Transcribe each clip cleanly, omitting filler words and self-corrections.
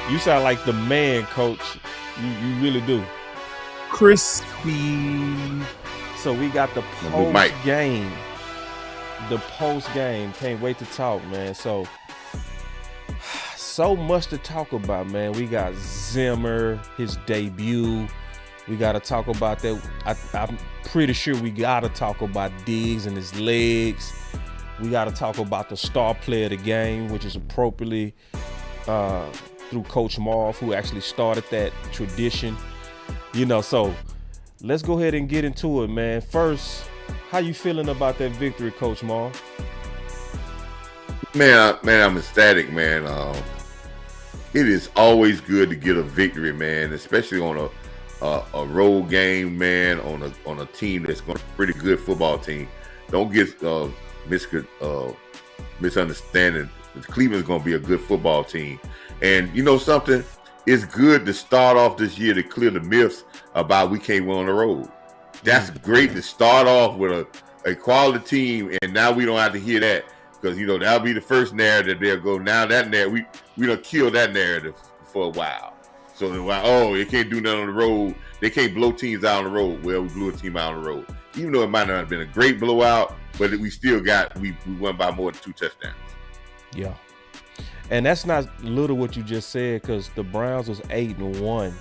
You sound like the man, Coach. You really do. Crispy. So we got the post game. The post game. Can't wait to talk, man. So much to talk about, man. We got Zimmer, his debut. We got to talk about that. I'm pretty sure we got to talk about Diggs and his legs. We got to talk about the star player of the game, which is appropriately through Coach Marv, who actually started that tradition. So let's go ahead and get into it, man. First, how you feeling about that victory, Coach Marv? Man, I'm ecstatic, man. It is always good to get a victory, man, especially on a road game, man, on a team that's going to be a pretty good football team. Don't get misunderstanding. Cleveland's going to be a good football team. And you know something? It's good to start off this year to clear the myths about we can't win on the road. That's great to start off with a quality team, and now we don't have to hear that. Because, that'll be the first narrative they'll go. Now that narrative, we done killed that narrative for a while. So, they can't do nothing on the road. They can't blow teams out on the road. Well, we blew a team out on the road. Even though it might not have been a great blowout, but we still we won by more than 2 touchdowns. Yeah. And that's not little what you just said, because the Browns was 8-1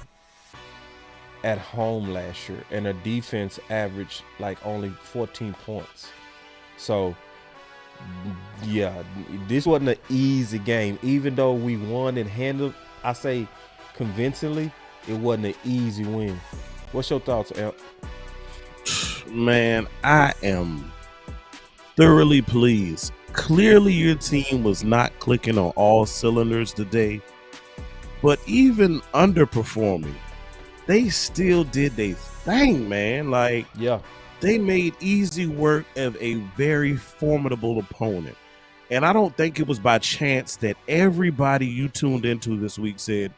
at home last year, and their defense averaged like only 14 points. So, yeah, this wasn't an easy game. Even though we won and handled, I say convincingly, it wasn't an easy win. What's your thoughts, A.M.P? Man, I am thoroughly pleased. Clearly, your team was not clicking on all cylinders today, but even underperforming, they still did their thing, man. They made easy work of a very formidable opponent. And I don't think it was by chance that everybody you tuned into this week said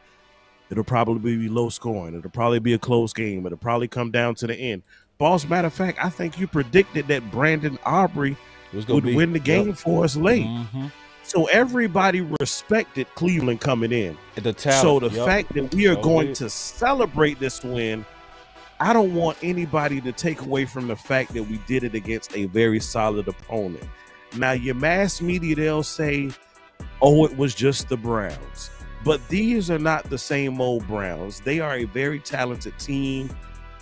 it'll probably be low scoring. It'll probably be a close game. It'll probably come down to the end. Boss, matter of fact, I think you predicted that Brandon Aubrey would win the game for us late. Mm-hmm. So everybody respected Cleveland coming in. The talent, so the fact that we are going to celebrate this win, I don't want anybody to take away from the fact that we did it against a very solid opponent. Now, your mass media, they'll say, it was just the Browns. But these are not the same old Browns. They are a very talented team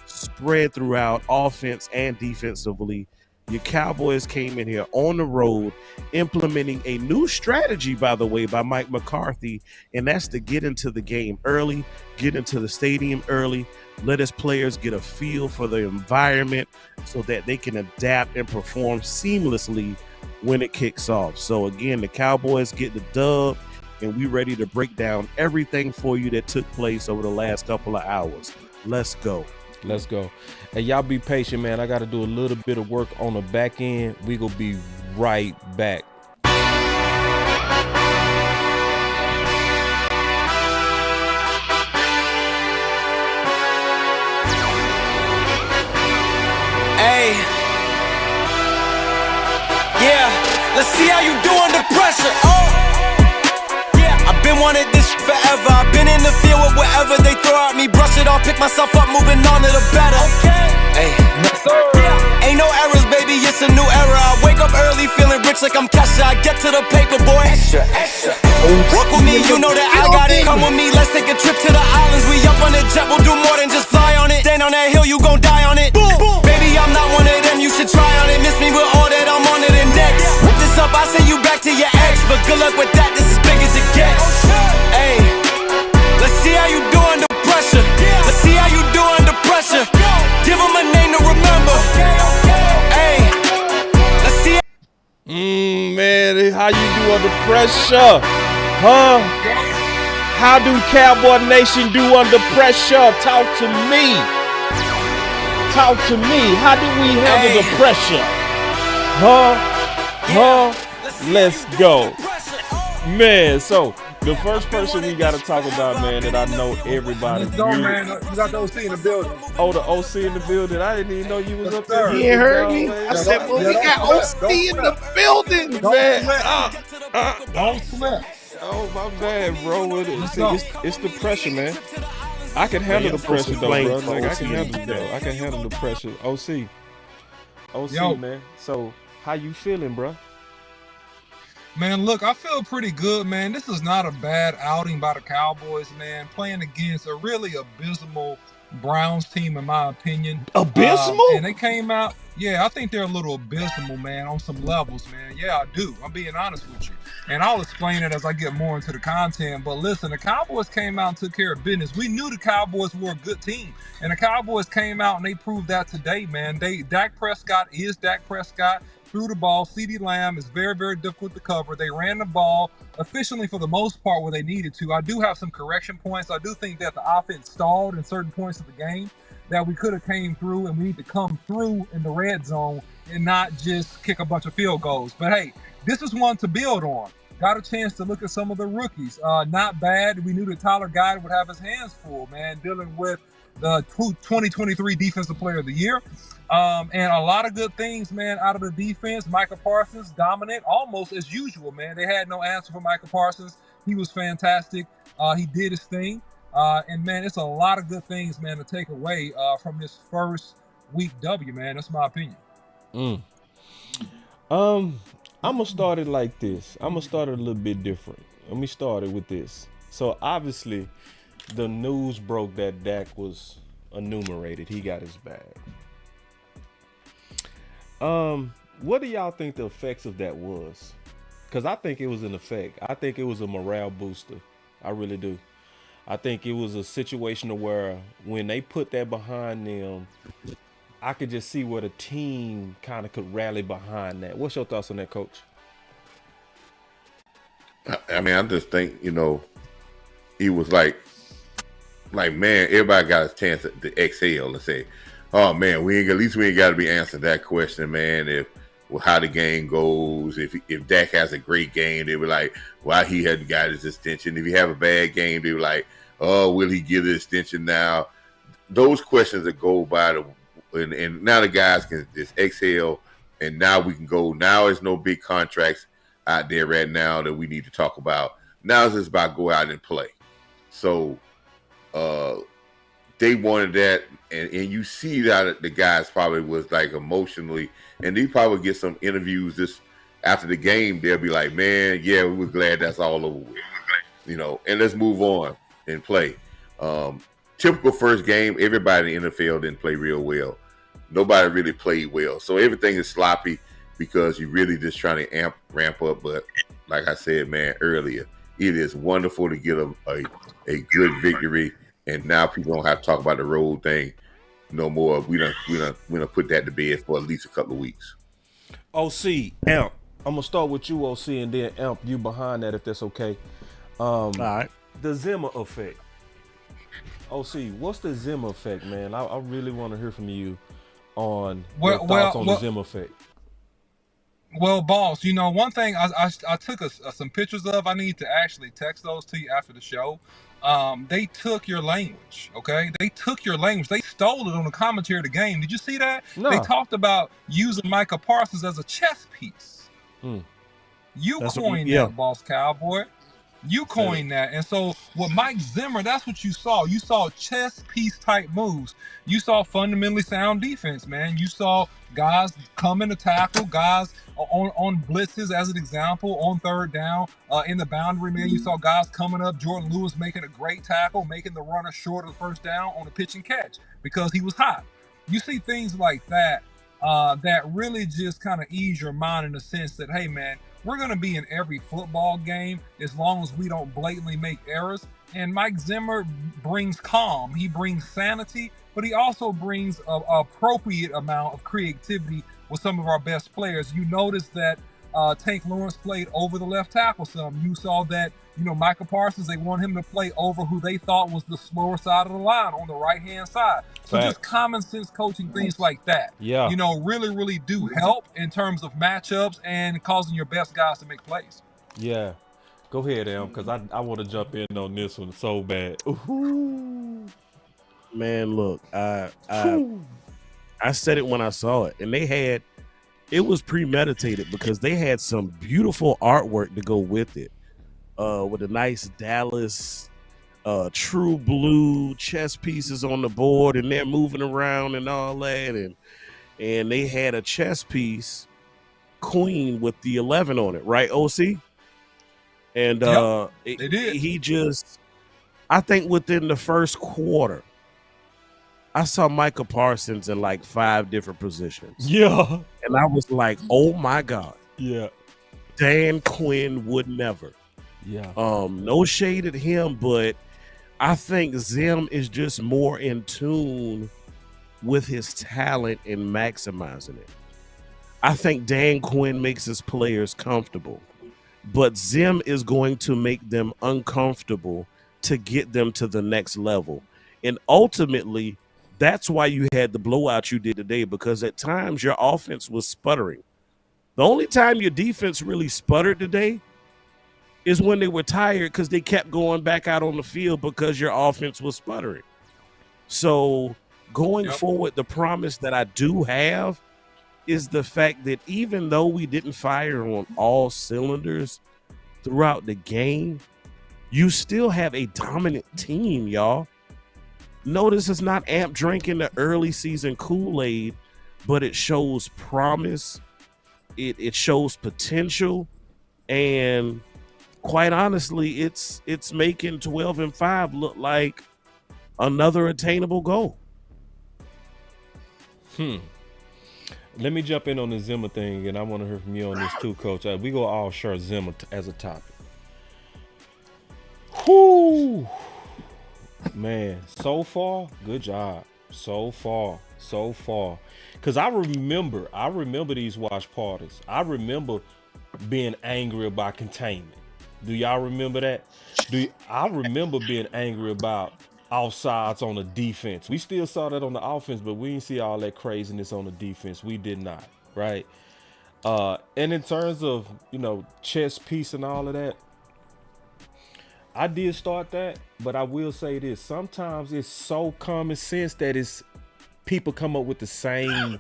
spread throughout offense and defensively. Your Cowboys came in here on the road implementing a new strategy, by the way, by Mike McCarthy, and that's to get into the game early, get into the stadium early, let his players get a feel for the environment so that they can adapt and perform seamlessly when it kicks off. So, again, the Cowboys get the dub, and we ready to break down everything for you that took place over the last couple of hours. Let's go. Let's go. Hey, y'all be patient, man. I got to do a little bit of work on the back end. We going to be right back. Hey. Yeah. Let's see how you do under pressure. I've been wanting this forever. I've been in the field with whatever they throw at me. Brush it off, pick myself up, moving on to the better. Hey. Ain't no errors, baby, it's a new era. I wake up early, feeling rich like I'm Kesha. I get to the paper, boy. Extra. Work with me, you know that I got it. Come with me, let's take a trip to the islands. We up on the jet, we'll do more than just fly on it. Stand on that hill, you gon' die on it. Boom. Baby, I'm not one of them, you should try on it. Miss me with all that, I'm on it and next. Whip this up, I send you back to your ex. But good luck with that, this is big as it gets. Hey, let's see how you do under pressure. Let's see how you do under pressure. Give them a name to remember. Hey, let's see. Man, how you do under pressure? Huh? How do Cowboy Nation do under pressure? Talk to me. Talk to me. How do we handle the pressure? Huh? Let's go. Man, so the first person we got to talk about, man, that I know everybody. Let's go, man. You got the OC in the building. Oh, the OC in the building. I didn't even know you was up there. You ain't heard me? I said, well, we got OC in the building, man. Don't sweat. Oh, my bad, bro. It's the pressure, man. I can handle the pressure, though, bro. Like, I can handle it, though. I can handle the pressure. OC, Yo. man. So, how you feeling, bro? Man, look, I feel pretty good, man. This is not a bad outing by the Cowboys, man. Playing against a really abysmal Browns team, in my opinion. Abysmal? And they came out, yeah, I think they're a little abysmal, man, on some levels, man. Yeah, I do. I'm being honest with you. And I'll explain it as I get more into the content. But listen, the Cowboys came out and took care of business. We knew the Cowboys were a good team. And the Cowboys came out and they proved that today, man. Dak Prescott is Dak Prescott. Threw the ball. CeeDee Lamb is very, very difficult to cover. They ran the ball efficiently for the most part where they needed to. I do have some correction points. I do think that the offense stalled in certain points of the game that we could have came through, and we need to come through in the red zone and not just kick a bunch of field goals. But hey, this is one to build on. Got a chance to look at some of the rookies. Not bad. We knew that Tyler Guyton would have his hands full, man, dealing with the 2023 Defensive Player of the Year. And a lot of good things, man, out of the defense. Micah Parsons, dominant, almost as usual, man. They had no answer for Micah Parsons. He was fantastic. He did his thing. And, man, it's a lot of good things, man, to take away from this first week W, man. That's my opinion. I'm going to start it like this. I'm going to start it a little bit different. Let me start it with this. So, obviously, the news broke that Dak was enumerated. He got his bag. What do y'all think the effects of that was? Because I think it was an effect. I think it was a morale booster. I really do. I think it was a situation where when they put that behind them, I could just see where the team kind of could rally behind that. What's your thoughts on that, Coach? I mean, I just think, he was like, man, everybody got a chance to exhale and say, oh man, at least we ain't got to be answering that question, man. How the game goes. If Dak has a great game, they were like, why he hadn't got his extension. If he have a bad game, they were like, oh, will he get the extension now? Those questions that go by and now the guys can just exhale, and now we can go. Now there's no big contracts out there right now that we need to talk about. Now it's just about go out and play. So they wanted that, and you see that the guys probably was like emotionally, and they probably get some interviews this after the game. They'll be like, man, yeah, we were glad that's all over with, and let's move on and play. Typical first game, everybody in the NFL didn't play real well. Nobody really played well. So everything is sloppy because you're really just trying to ramp up. But like I said, man, earlier, it is wonderful to get a good victory. And now people don't have to talk about the road thing no more. We don't put that to bed for at least a couple of weeks. OC, A.M.P. I'm gonna start with you, OC, and then A.M.P. you behind that, if that's okay. All right. The Zimmer effect. OC, what's the Zimmer effect, man? I really want to hear from you on your thoughts on the Zimmer effect. Well, boss, one thing I took some pictures of. I need to actually text those to you after the show. They took your language, okay? They took your language. They stole it on the commentary of the game. Did you see that? No. They talked about using Micah Parsons as a chess piece. You coined that, Boss Cowboy. You coined that. And so with Mike Zimmer, that's what you saw. You saw chess piece type moves. You saw fundamentally sound defense, man. You saw guys coming to tackle, guys on blitzes as an example, on third down, in the boundary, man. You saw guys coming up, Jordan Lewis making a great tackle, making the runner short of the first down on a pitch and catch because he was hot. You see things like that that really just kind of ease your mind in the sense that, hey, man, we're going to be in every football game as long as we don't blatantly make errors. And Mike Zimmer brings calm. He brings sanity, but he also brings an appropriate amount of creativity with some of our best players. You notice that Tank Lawrence played over the left tackle some. You saw that, Micah Parsons, they want him to play over who they thought was the slower side of the line on the right-hand side. So just common sense coaching, things like that, really, really do help in terms of matchups and causing your best guys to make plays. Yeah. Go ahead, Em, because I want to jump in on this one so bad. Ooh. Man, look, I said it when I saw it, and it was premeditated because they had some beautiful artwork to go with it. with a nice Dallas true blue chess pieces on the board, and they're moving around and all that, and they had a chess piece queen with the 11 on it, right, OC? And they did. he just, I think within the first quarter, I saw Micah Parsons in like 5 different positions. Yeah. And I was like, oh my God. Yeah. Dan Quinn would never. Yeah. No shade at him, but I think Zim is just more in tune with his talent and maximizing it. I think Dan Quinn makes his players comfortable, but Zim is going to make them uncomfortable to get them to the next level. And ultimately, that's why you had the blowout you did today, because at times your offense was sputtering. The only time your defense really sputtered today is when they were tired, because they kept going back out on the field because your offense was sputtering. So going forward, the promise that I do have is the fact that even though we didn't fire on all cylinders throughout the game, you still have a dominant team, y'all. Notice it's not A.M.P drinking the early season Kool-Aid, but it shows promise. It shows potential, and quite honestly, it's making 12-5 look like another attainable goal. Let me jump in on the Zimmer thing, and I want to hear from you on this too, Coach. We go all share Zimmer as a topic. Whoo, man! So far, good job. So far. Because I remember these watch parties. I remember being angry about containment. Do y'all remember that? I remember being angry about offsides on the defense. We still saw that on the offense, but we didn't see all that craziness on the defense. We did not, right? And in terms of, chess piece and all of that, I did start that, but I will say this. Sometimes it's so common sense that people come up with the same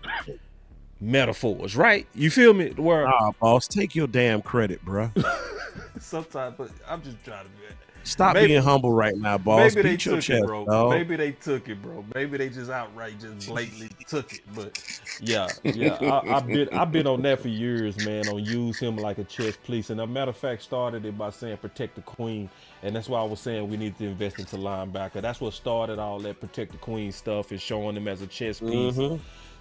metaphors, right? You feel me? Nah, boss, take your damn credit, bro. Sometimes, but I'm just trying to be. Stop being humble right now, boss. Maybe they Beat your took chest, it, bro. dog. Maybe they took it, bro. Maybe they just outright, just blatantly took it. But yeah. I've been on that for years, man. On use him like a chess piece, and a matter of fact, started it by saying protect the queen, and that's why I was saying we need to invest into linebacker. That's what started all that protect the queen stuff, is showing him as a chess piece.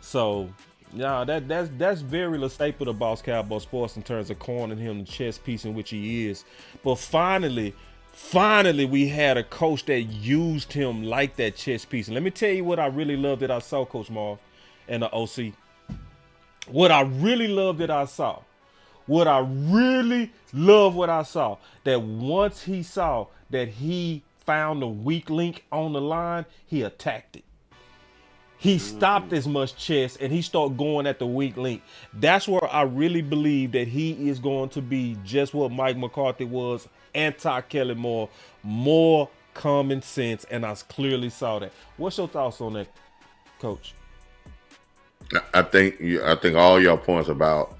So. Yeah, that's very the staple of Boss Cowboy Sports in terms of cornering him the chess piece in which he is. But finally, we had a coach that used him like that chess piece. And let me tell you what I really loved that I saw, Coach Marv and the OC. What I really loved that I saw. That once he saw that he found a weak link on the line, he attacked it. He stopped as much chess and he started going at the weak link. That's where I really believe that he is going to be just what Mike McCarthy was, anti-Kelly Moore, more common sense, and I clearly saw that. What's your thoughts on that, Coach? I think all your points about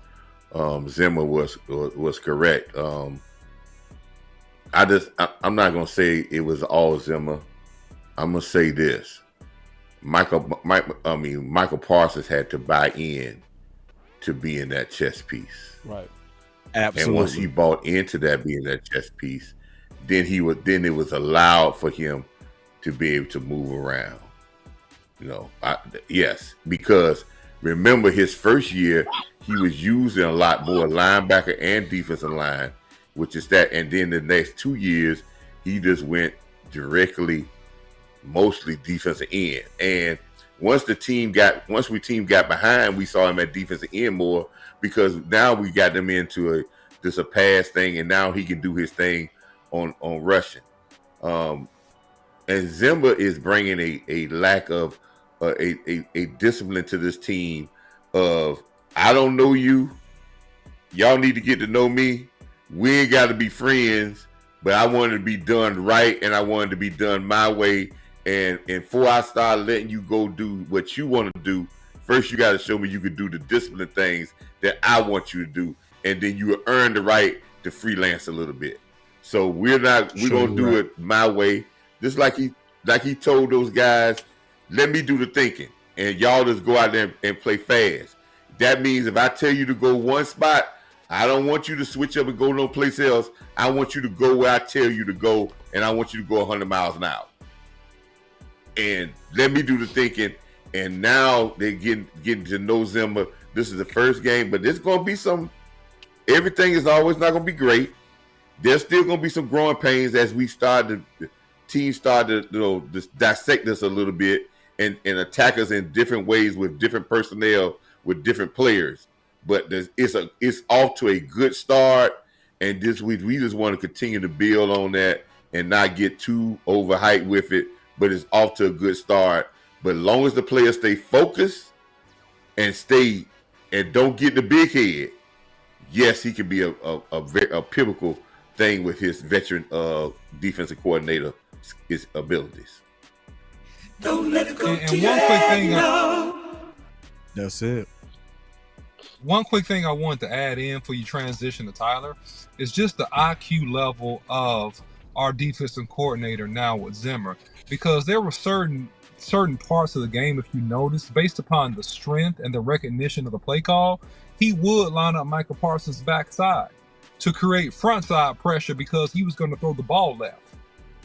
Zimmer was correct. I'm not gonna say it was all Zimmer. I'm gonna say this. Michael Parsons had to buy in to be in that chess piece. Right. Absolutely. And once he bought into that being that chess piece, then it was allowed for him to be able to move around. Yes, because remember his first year, he was using a lot more linebacker and defensive line, which is that. And then the next 2 years, he just went directly mostly defensive end. And once we team got behind, we saw him at defensive end more, because now we got them into a pass thing, and now he can do his thing on rushing. And Zimmer is bringing a lack of a discipline to this team of, I don't know you, y'all need to get to know me. We ain't got to be friends, but I want it to be done right, and I want it to be done my way. And before I start letting you go do what you want to do, first you got to show me you can do the discipline things that I want you to do, and then you earn the right to freelance a little bit. So we're gonna do it my way. Just like he told those guys, let me do the thinking, and y'all just go out there and play fast. That means if I tell you to go one spot, I don't want you to switch up and go no place else. I want you to go where I tell you to go, and I want you to go 100 miles an hour. And let me do the thinking. And now they're getting to know Zimmer. This is the first game, but there's going to be some. Everything is always not going to be great. There's still going to be some growing pains as the team started to dissect us a little bit and attack us in different ways with different personnel, with different players. But it's off to a good start, and we just want to continue to build on that and not get too overhyped with it. But it's off to a good start. But as long as the players stay focused and don't get the big head, yes, he can be a pivotal thing with his veteran defensive coordinator his abilities. Don't let it go. And one quick thing. That's it. One quick thing I wanted to add in for you transition to Tyler is just the IQ level of our defensive coordinator now with Zimmer, because there were certain parts of the game, if you notice, based upon the strength and the recognition of the play call, he would line up Michael Parsons' backside to create front side pressure because he was going to throw the ball left.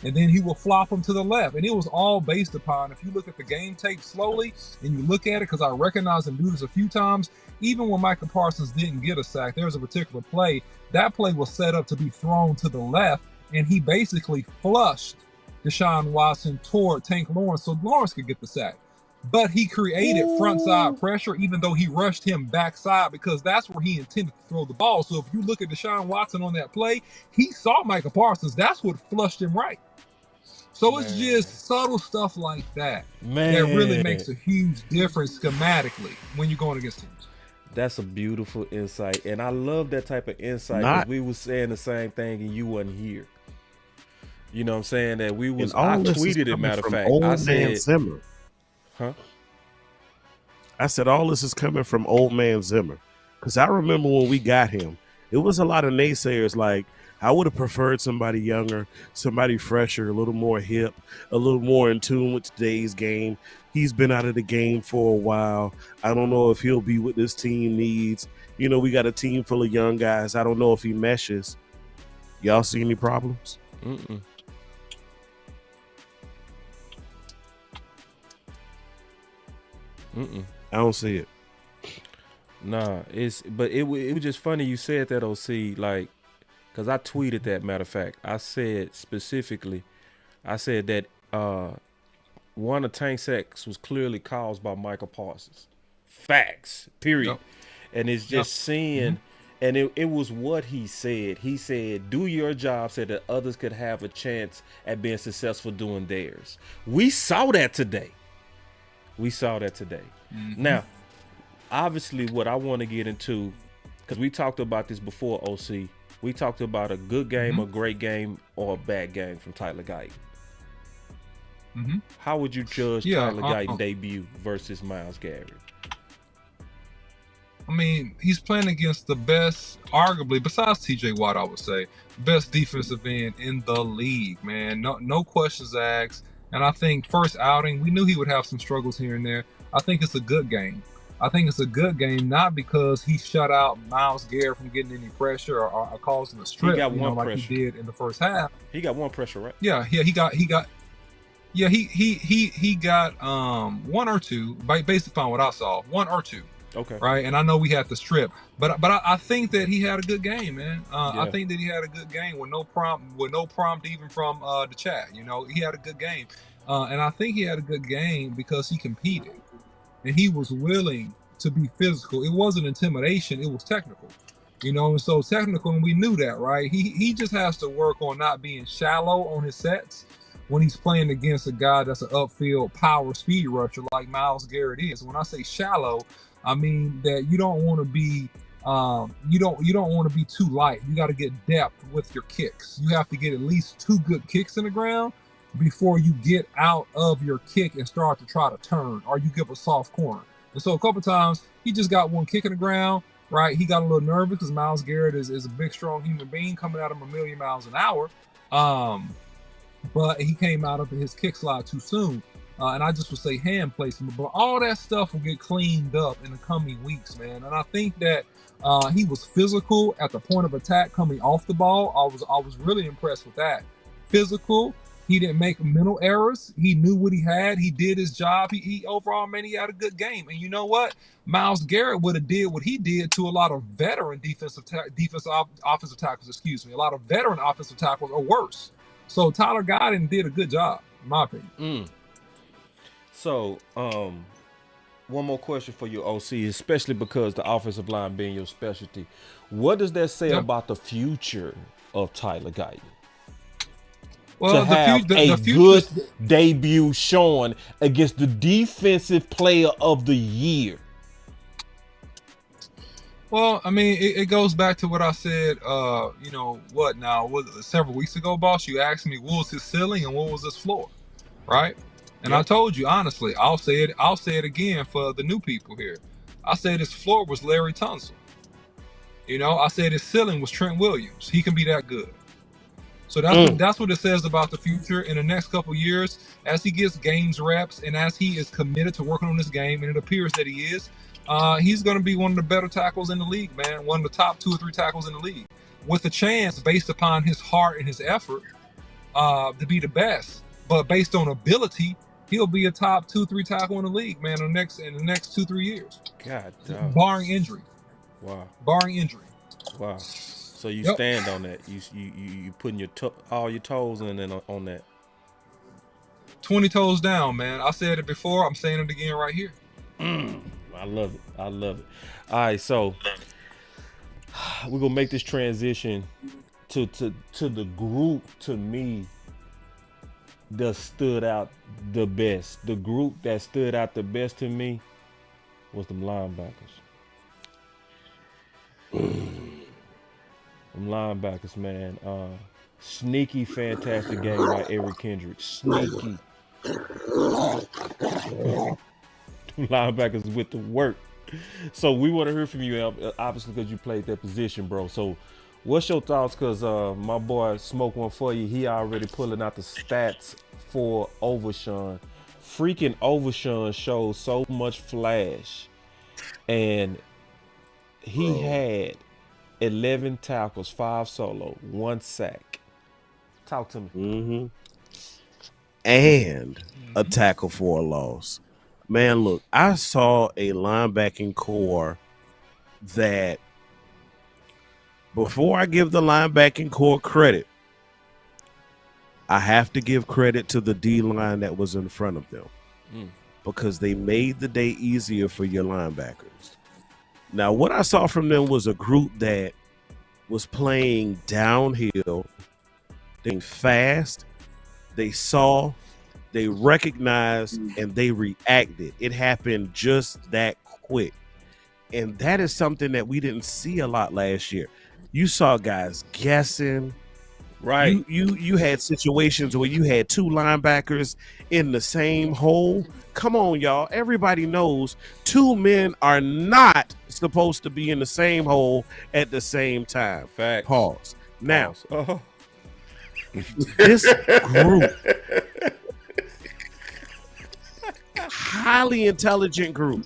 And then he will flop him to the left. And it was all based upon, if you look at the game tape slowly and you look at it, because I recognize him do this a few times, even when Michael Parsons didn't get a sack, there was a particular play. That play was set up to be thrown to the left, and he basically flushed Deshaun Watson toward Tank Lawrence so Lawrence could get the sack. But he created front side pressure, even though he rushed him backside, because that's where he intended to throw the ball. So if you look at Deshaun Watson on that play, he saw Michael Parsons. That's what flushed him right. So it's just subtle stuff like that that really makes a huge difference schematically when you're going against teams. That's a beautiful insight, and I love that type of insight because we were saying the same thing and you wasn't here. You know what I'm saying? That we was. I tweeted it. Matter of fact, I said Zimmer. Huh? I said all this is coming from old man Zimmer, because I remember when we got him, it was a lot of naysayers like, I would have preferred somebody younger, somebody fresher, a little more hip, a little more in tune with today's game. He's been out of the game for a while. I don't know if he'll be what this team needs. You know, we got a team full of young guys. I don't know if he meshes. Y'all see any problems? Mm-mm. I don't see it. Nah, it was just funny you said that, OC, like, because I tweeted that, matter of fact. I said specifically, that one of Tank sacks was clearly caused by Michael Parsons. Facts, period. Yep. And it's just seeing, and it was what he said. He said, do your job so that others could have a chance at being successful doing theirs. We saw that today. Mm-hmm. Now, obviously what I want to get into, because we talked about this before, OC, we talked about a good game, a great game, or a bad game from Tyler Guyton. Mm-hmm. How would you judge Tyler Guyton debut versus Myles Garrett? I mean, he's playing against the best, arguably, besides TJ Watt, I would say, best defensive end in the league, man. No questions asked. And I think first outing, we knew he would have some struggles here and there. I think it's a good game. Not because he shut out Myles Garrett from getting any pressure or causing a strip, like he did in the first half. He got one pressure, right? Yeah, he got one or two, based upon what I saw, one or two. Okay. Right, and I know we had the strip, but I think that he had a good game, man. I think that he had a good game with no prompt even from the chat. You know, he had a good game, and I think he had a good game because he competed, and he was willing to be physical. It wasn't intimidation; it was technical. You know, and so technical, and we knew that, right? He just has to work on not being shallow on his sets when he's playing against a guy that's an upfield power speed rusher like Myles Garrett is. When I say shallow, I mean that you don't want to be you don't want to be too light. You got to get depth with your kicks. You have to get at least 2 good kicks in the ground before you get out of your kick and start to try to turn, or you give a soft corner. And so a couple times he just got one kick in the ground, right? He got a little nervous because Myles Garrett is a big, strong human being coming out of him 1,000,000 miles an hour. But he came out of his kick slide too soon. And I just would say hand placement. But all that stuff will get cleaned up in the coming weeks, man. And I think that he was physical at the point of attack coming off the ball. I was really impressed with that. Physical. He didn't make mental errors. He knew what he had. He did his job. He overall, man, he had a good game. And you know what? Myles Garrett would have did what he did to a lot of veteran offensive tackles. Excuse me, a lot of veteran offensive tackles or worse. So Tyler Guyton did a good job, in my opinion. So, one more question for you, OC, especially because the offensive line being your specialty. What does that say about the future of Tyler Guyton? Well, to have a good debut showing against the defensive player of the year. Well, I mean, it goes back to what I said, several weeks ago, boss. You asked me what was his ceiling and what was his floor, right? And I told you, honestly, I'll say it again for the new people here. I said his floor was Larry Tunsil. I said his ceiling was Trent Williams. He can be that good. So that's what it says about the future in the next couple of years as he gets games reps and as he is committed to working on this game, and it appears that he is. He's going to be one of the better tackles in the league, man. One of the top 2 or 3 tackles in the league, with a chance based upon his heart and his effort to be the best. But based on ability, he'll be a top 2, 3 tackle in the league, man, in the next 2, 3 years. God damn. Barring injury. Wow. Barring injury. Wow. So you stand on that. You putting all your toes in on that. 20 toes down, man. I said it before. I'm saying it again right here. I love it. All right, so we're gonna make this transition to the group to me that stood out the best. The group that stood out the best to me was the linebackers. Them linebackers, man. Sneaky, fantastic game by Eric Kendricks. Sneaky. Linebackers with the work. So we want to hear from you, obviously, because you played that position, bro. So what's your thoughts? Because my boy Smoke One For You, he already pulling out the stats for Overshawn. Freaking Overshawn shows so much flash. And he had 11 tackles, 5 solo, 1 sack. Talk to me. And a tackle for a loss. Man, look, I saw a linebacking core that, before I give the linebacking core credit, I have to give credit to the D-line that was in front of them because they made the day easier for your linebackers. Now, what I saw from them was a group that was playing downhill. They fast, they saw, they recognized, and they reacted. It happened just that quick. And that is something that we didn't see a lot last year. You saw guys guessing. Right. You had situations where you had 2 linebackers in the same hole. Come on, y'all. Everybody knows 2 men are not supposed to be in the same hole at the same time. Fact. Pause. Now, Pause. This group, highly intelligent group.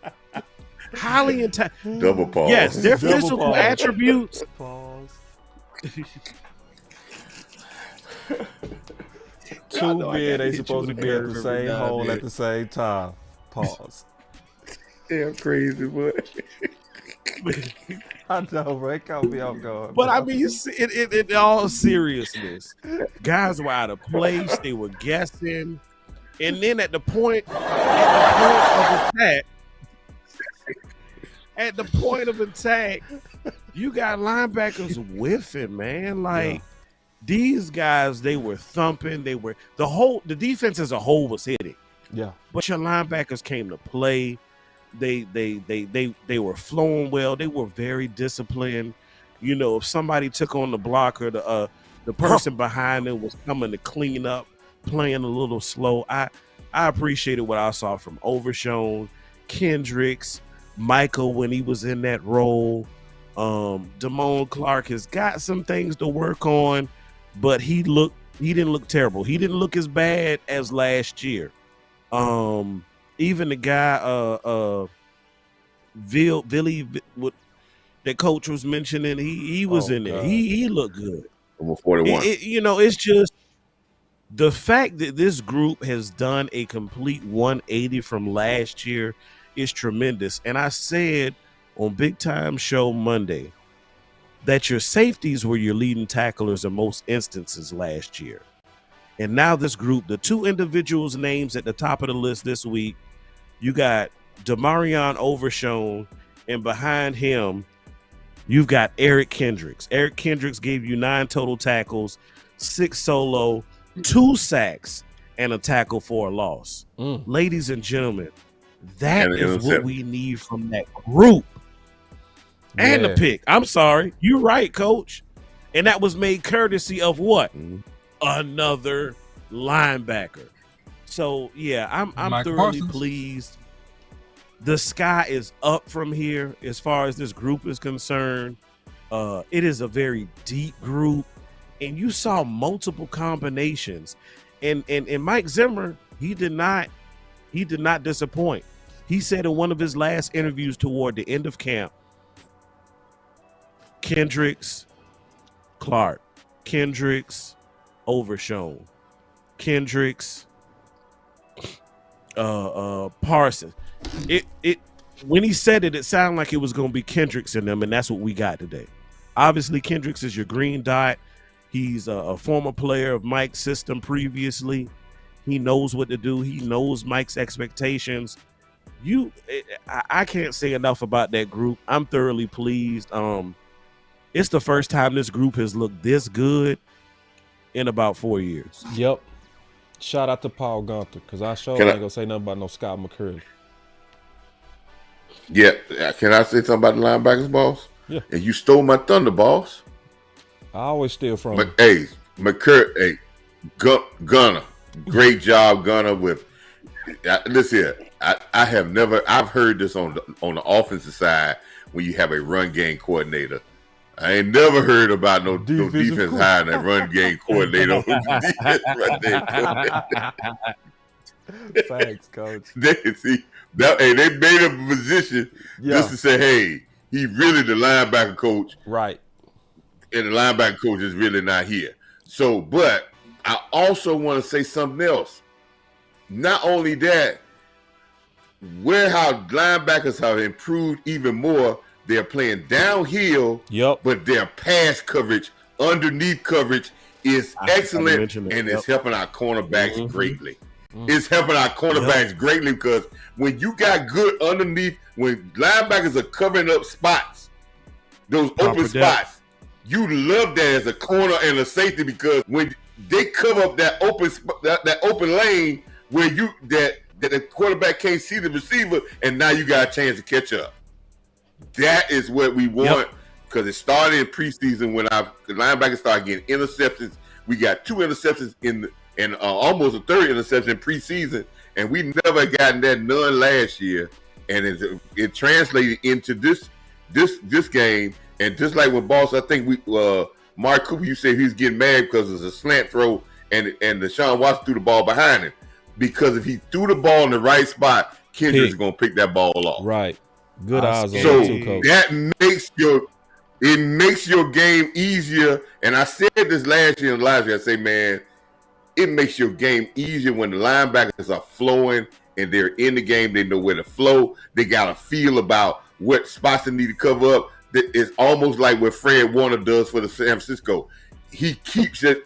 Highly intelligent. Double pause. Yes, their Double physical pause. attributes. Pause. 2 men ain't supposed to be at the same hole at the same time. Pause. Damn crazy, boy. I know, bro. It caught me off guard. But I mean, in all seriousness, guys were out of place. They were guessing, and then at the point of attack, you got linebackers whiffing, man. Like these guys, they were thumping. They were the defense as a whole was hitting. Yeah, but your linebackers came to play. They were flowing well. They were very disciplined. You know, if somebody took on the blocker, the person behind them was coming to clean up, playing a little slow. I appreciated what I saw from Overshawn, Kendricks, Michael when he was in that role. Damone Clark has got some things to work on, but he didn't look terrible. He didn't look as bad as last year. Even the guy Billy that coach was mentioning, he was in there. He looked good. Number 41. It's just the fact that this group has done a complete 180 from last year is tremendous. And I said on Big Time Show Monday that your safeties were your leading tacklers in most instances last year. And now this group, the two individuals' names at the top of the list this week, you got Demarion Overshown, and behind him, you've got Eric Kendricks. Eric Kendricks gave you 9 total tackles, 6 solo, 2 sacks, and a tackle for a loss. Ladies and gentlemen, that is what we need from that group. And the pick. I'm sorry. You're right, Coach. And that was made courtesy of what? Another linebacker. So, yeah, I'm thoroughly pleased. The sky is up from here as far as this group is concerned. It is a very deep group, and you saw multiple combinations. And Mike Zimmer, he did not disappoint. He said in one of his last interviews toward the end of camp, Kendricks, Clark, Kendricks, Overshown, Kendricks, Parsons. It when he said it sounded like it was going to be Kendricks in them, and that's what we got today. Obviously, Kendricks is your green dot. He's a former player of Mike's system previously. He knows what to do. He knows Mike's expectations. I can't say enough about that group. I'm thoroughly pleased. It's the first time this group has looked this good in about 4 years. Yep. Shout out to Paul Gunther, because I ain't going to say nothing about no Scott McCurdy. Yeah. Can I say something about the linebackers, boss? Yeah. And you stole my thunder, boss. I always steal from him. Hey, McCurdy, Gunner. Great job, Gunner. Listen here. I've heard this on the offensive side when you have a run game coordinator. I ain't never heard about no defense hiring a run game coordinator. Thanks, Coach. They made up a position just to say, hey, he really the linebacker coach. Right. And the linebacker coach is really not here. So, but I also want to say something else. Not only that, how linebackers have improved even more. They're playing downhill, but their pass coverage, underneath coverage is excellent, and it's helping our cornerbacks greatly. It's helping our cornerbacks greatly because when you got good underneath, when linebackers are covering up spots, those open spots, you love that as a corner and a safety because when they cover up that open lane where that the quarterback can't see the receiver, and now you got a chance to catch up. That is what we want because it started in preseason when the linebackers started getting interceptions. We got 2 interceptions and almost a 3rd interception in preseason, and we never gotten that none last year. And it translated into this game. And just like with Boss, I think Mark Cooper, you said he was getting mad because it's a slant throw, and Deshaun Watson threw the ball behind him. Because if he threw the ball in the right spot, Kendrick's going to pick that ball off. Right. Good eyes on so that too, Coach. That makes your game easier. And I said this last year, I say, man, it makes your game easier when the linebackers are flowing and they're in the game. They know where to flow. They got a feel about what spots they need to cover up. It's almost like what Fred Warner does for the San Francisco. He keeps the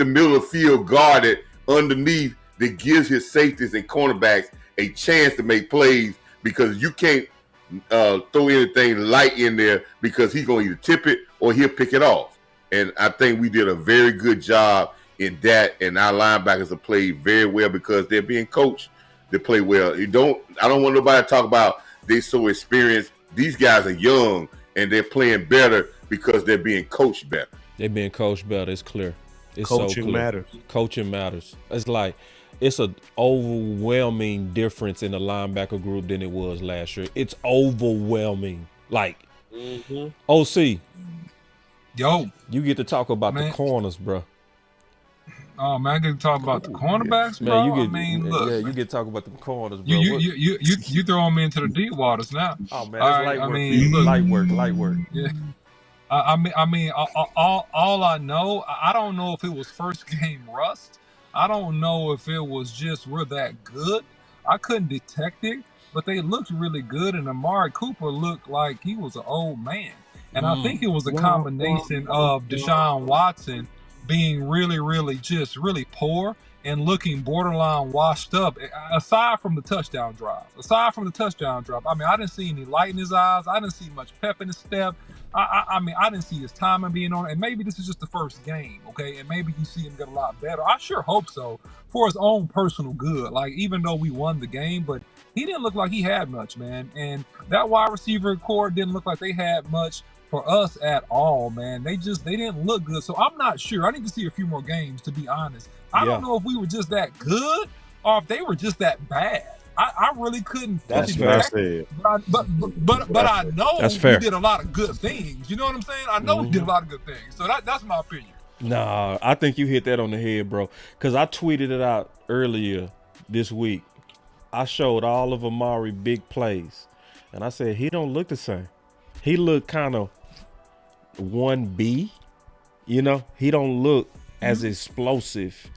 middle of the field guarded underneath that gives his safeties and cornerbacks a chance to make plays because you can't throw anything light in there because he's going to either tip it or he'll pick it off. And I think we did a very good job in that, and our linebackers have played very well because they're being coached to play well. I don't want nobody to talk about they're so experienced. These guys are young, and they're playing better because they're being coached better. They're being coached better. It's clear. It's Coaching so clear. matters. Coaching matters. It's like it's an overwhelming difference in the linebacker group than it was last year. It's overwhelming. Like Mm-hmm. OC, Yo, you get to talk about man. the corners, bro. Oh man, I get to talk about the cornerbacks, Man, bro. you get I mean, look, you man. get to talk about the corners, bro. You throwing me into the deep waters now. Oh man, All that's right, light I work for mean, you. look, Light work. yeah. All I know, I don't know if it was first game rust. I don't know if it was just we're that good. I couldn't detect it, but they looked really good, and Amari Cooper looked like he was an old man. And I think it was a combination of Deshaun Watson being really poor and looking borderline washed up. Aside from the touchdown drive, I mean, I didn't see any light in his eyes. I didn't see much pep in his step. I mean, I didn't see his timing being on. And maybe this is just the first game, okay? And maybe you see him get a lot better. I sure hope so for his own personal good. Like, even though we won the game, but he didn't look like he had much, man. And that wide receiver core didn't look like they had much for us at all, man. They didn't look good. So I'm not sure. I need to see a few more games, to be honest. I don't know if we were just that good or if they were just that bad. I really couldn't. That's fair. But I know that's fair. we did a lot of good things. You know what I'm saying? I know we did a lot of good things. So that's my opinion. Nah, I think you hit that on the head, bro. Because I tweeted it out earlier this week. I showed all of Amari big plays, and I said he don't look the same. He looked kind of 1B, you know. He don't look as explosive.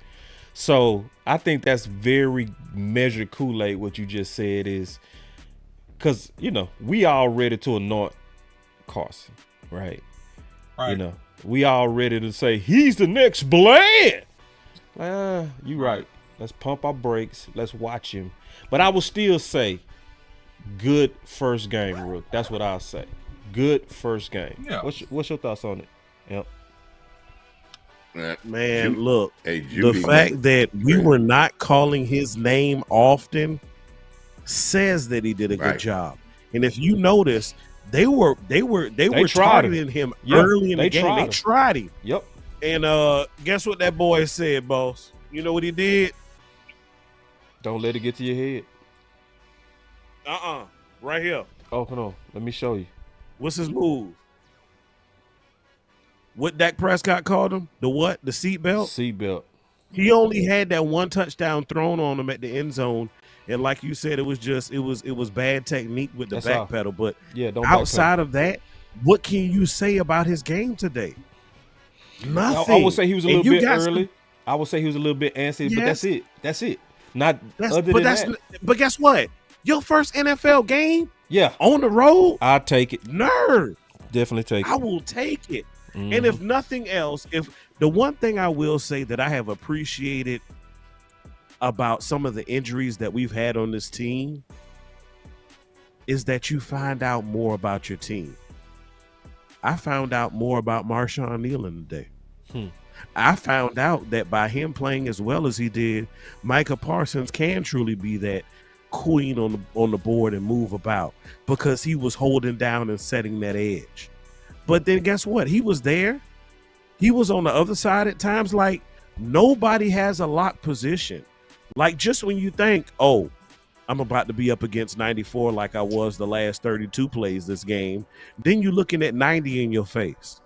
So I think that's very measured Kool-Aid. What you just said is because, you know, we all ready to anoint Carson, right? You know, we all ready to say he's the next Bland. You right. Let's pump our brakes. Let's watch him. But I will still say good first game, Rook. That's what I'll say. Good first game. Yeah. What's your thoughts on it? Yep. Man, look, the fact that we were not calling his name often says that he did a good job. And if you notice, they were targeting him early in the game. They tried him. Yep. And guess what that boy said, boss? You know what he did? Don't let it get to your head. Right here. Oh, hold on. Let me show you. What's his move? What Dak Prescott called him? The what? The seatbelt? Seatbelt. He only had that one touchdown thrown on him at the end zone. And like you said, it was bad technique with the back pedal. But don't outside of that, what can you say about his game today? Nothing. I would say he was a little bit early. I would say he was a little bit antsy, but that's it. That's it. But guess what? Your first NFL game? Yeah. On the road? I'll take it. Nerd. Definitely take it. I will take it. And if nothing else, if the one thing I will say that I have appreciated about some of the injuries that we've had on this team is that you find out more about your team. I found out more about Marshawn Nealon today. I found out that by him playing as well as he did, Micah Parsons can truly be that queen on the board and move about because he was holding down and setting that edge. But then guess what? He was there. He was on the other side at times. Like, nobody has a lock position. Like, just when you think, oh, I'm about to be up against 94 like I was the last 32 plays this game, then you're looking at 90 in your face.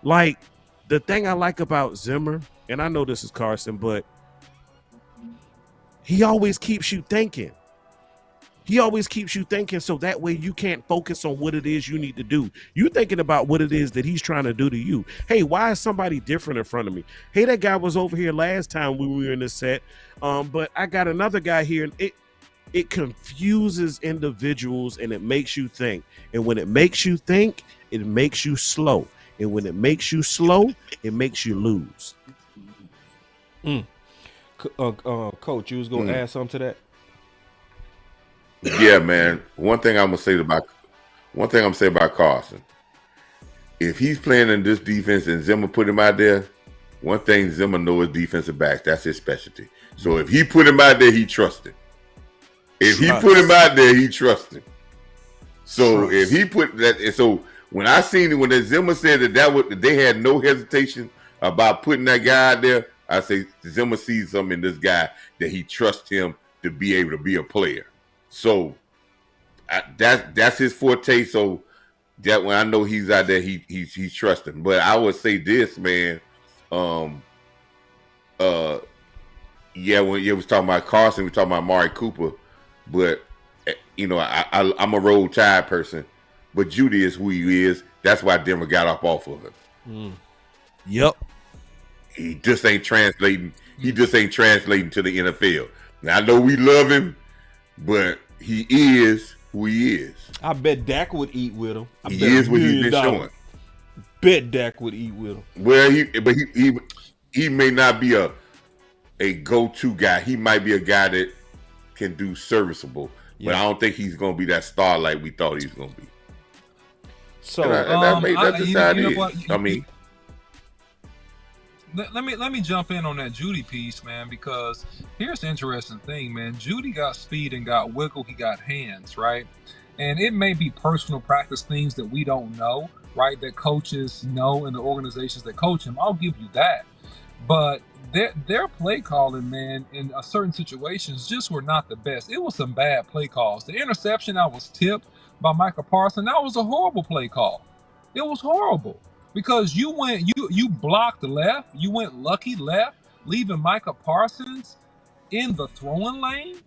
Like, the thing I like about Zimmer, and I know this is Carson, but he always keeps you thinking. He always keeps you thinking so that way you can't focus on what it is you need to do. You're thinking about what it is that he's trying to do to you. Hey, why is somebody different in front of me? Hey, that guy was over here last time when we were in the set, but I got another guy here. And it confuses individuals and it makes you think. And when it makes you think, it makes you slow. And when it makes you slow, it makes you lose. Coach, you was going to add something to that? Yeah, man. One thing I'm gonna say about Carson, if he's playing in this defense and Zimmer put him out there, one thing Zimmer knows is defensive backs. That's his specialty. So if he put him out there, he trusts him. If he put him out there, he trusts him. So if he put that, so when I seen it, when the Zimmer said that they had no hesitation about putting that guy out there, I say Zimmer sees something in this guy that he trusts him to be able to be a player. So that's his forte. So that when I know he's out there, he's trusting. But I would say this, man. When you was talking about Carson, we talking about Amari Cooper, but I'm a Roll Tide person, but Judy is who he is. That's why Denver got off of him. Yep. He just ain't translating. He just ain't translating to the NFL. Now I know we love him, but he is who he is. I bet Dak would eat with him. He is what he's been showing. Bet Dak would eat with him. Well, he may not be a go-to guy. He might be a guy that can do serviceable, but I don't think he's going to be that star like we thought he was going to be. So that's just how it is. Let me jump in on that Judy piece, man, because here's the interesting thing, man. Judy got speed and got wiggle. He got hands, right? And it may be personal practice things that we don't know, right? That coaches know in the organizations that coach him. I'll give you that. But their play calling, man, in certain situations just were not the best. It was some bad play calls. The interception I was tipped by Micah Parsons, that was a horrible play call. It was horrible because you blocked left, you went lucky left, leaving Micah Parsons in the throwing lane.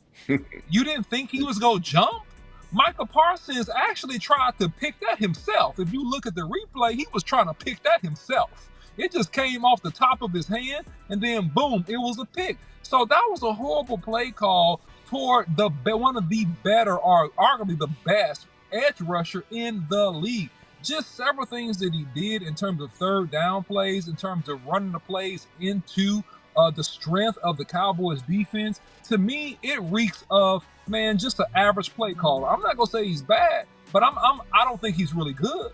You didn't think he was going to jump? Micah Parsons actually tried to pick that himself. If you look at the replay, he was trying to pick that himself. It just came off the top of his hand, and then boom, it was a pick. So that was a horrible play call toward one of the better, or arguably the best, edge rusher in the league. Just several things that he did in terms of third down plays, in terms of running the plays into the strength of the Cowboys defense. To me, it reeks of, man, just an average play caller. I'm not gonna say he's bad, but I don't think he's really good.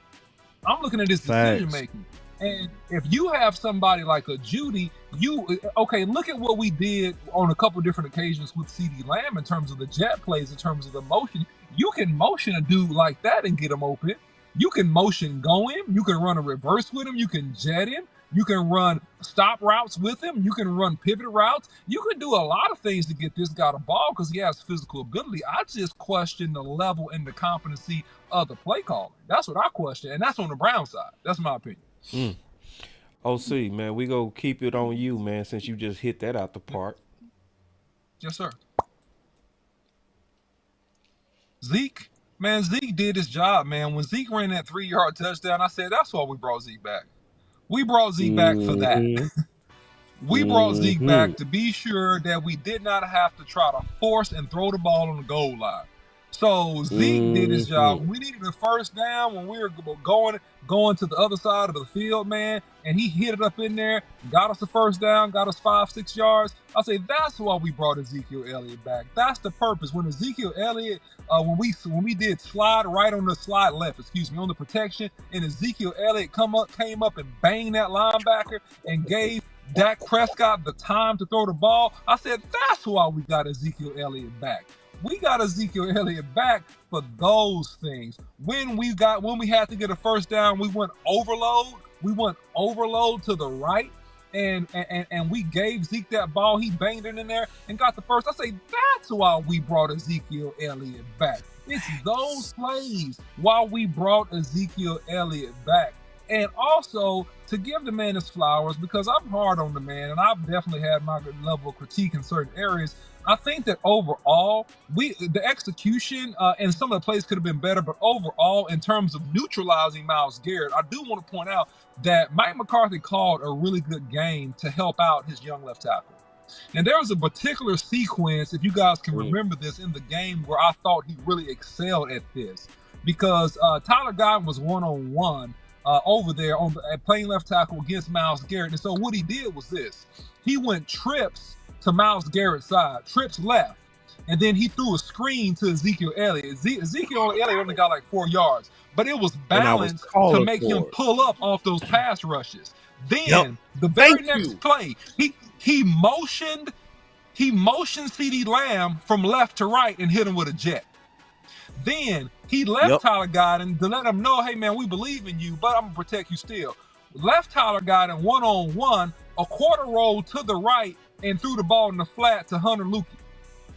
I'm looking at his decision making. And if you have somebody like a Judy, look at what we did on a couple different occasions with CeeDee Lamb in terms of the jet plays, in terms of the motion. You can motion a dude like that and get him open. You can motion go him. You can run a reverse with him. You can jet him. You can run stop routes with him. You can run pivot routes. You can do a lot of things to get this guy the ball because he has physical ability. I just question the level and the competency of the play calling. That's what I question, and that's on the Brown side. That's my opinion. OC, man, we go keep it on you, man, since you just hit that out the park. Yes, sir. Zeke did his job, man. When Zeke ran that 3-yard touchdown, I said, that's why we brought Zeke back. We brought Zeke back for that. We brought Zeke back to be sure that we did not have to try to force and throw the ball on the goal line. So Zeke did his job. We needed a first down when we were going to the other side of the field, man, and he hit it up in there, got us the first down, got us 5-6 yards. I say that's why we brought Ezekiel Elliott back. That's the purpose. When Ezekiel Elliott, when we did slide right on the slide left, on the protection, and Ezekiel Elliott came up and banged that linebacker and gave Dak Prescott the time to throw the ball. I said that's why we got Ezekiel Elliott back. We got Ezekiel Elliott back for those things. When we had to get a first down, we went overload. We went overload to the right, and we gave Zeke that ball. He banged it in there and got the first. I say that's why we brought Ezekiel Elliott back. It's those plays why we brought Ezekiel Elliott back. And also to give the man his flowers, because I'm hard on the man, and I've definitely had my level of critique in certain areas. I think that overall, the execution and some of the plays could have been better, but overall, in terms of neutralizing Myles Garrett, I do want to point out that Mike McCarthy called a really good game to help out his young left tackle. And there was a particular sequence, if you guys can remember this, in the game where I thought he really excelled at this, because Tyler Guyton was one-on-one over there at playing left tackle against Myles Garrett. And so what he did was this. He went trips to Myles Garrett's side, trips left, and then he threw a screen to Ezekiel Elliott. Ezekiel Elliott only got like 4 yards, but it was balanced to make him pull up off those pass rushes. Then the very next play, he motioned CeeDee Lamb from left to right and hit him with a jet. Then he left Tyler Guyton to let him know, hey man, we believe in you, but I'm gonna protect you still. Left Tyler Guyton one-on-one, a quarter roll to the right, and threw the ball in the flat to Hunter Luque.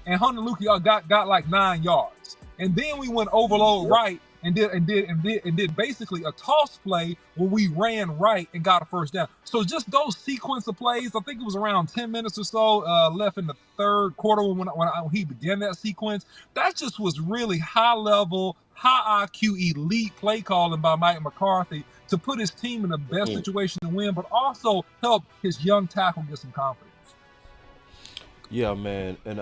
And Hunter Luque got like 9 yards. And then we went overload right, and did basically a toss play where we ran right and got a first down. So just those sequence of plays, I think it was around 10 minutes or so left in the third quarter when he began that sequence. That just was really high level, high IQ, elite play calling by Mike McCarthy to put his team in the best situation to win, but also help his young tackle get some confidence. Yeah, man, and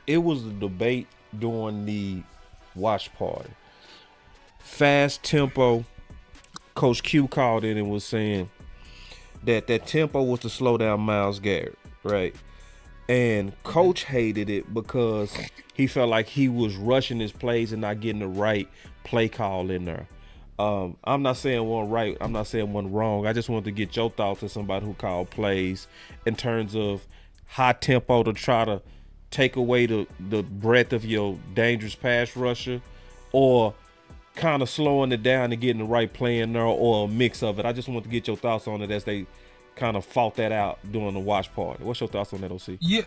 it was a debate during the watch party. Fast tempo. Coach Q called in and was saying that tempo was to slow down Myles Garrett, right? And Coach hated it because he felt like he was rushing his plays and not getting the right play call in there. I'm not saying one right. I'm not saying one wrong. I just wanted to get your thoughts as somebody who called plays in terms of high tempo to try to take away the breadth of your dangerous pass rusher, or kind of slowing it down and getting the right play in there, or a mix of it. I just want to get your thoughts on it as they kind of fought that out during the watch party. What's your thoughts on that, OC? Yeah.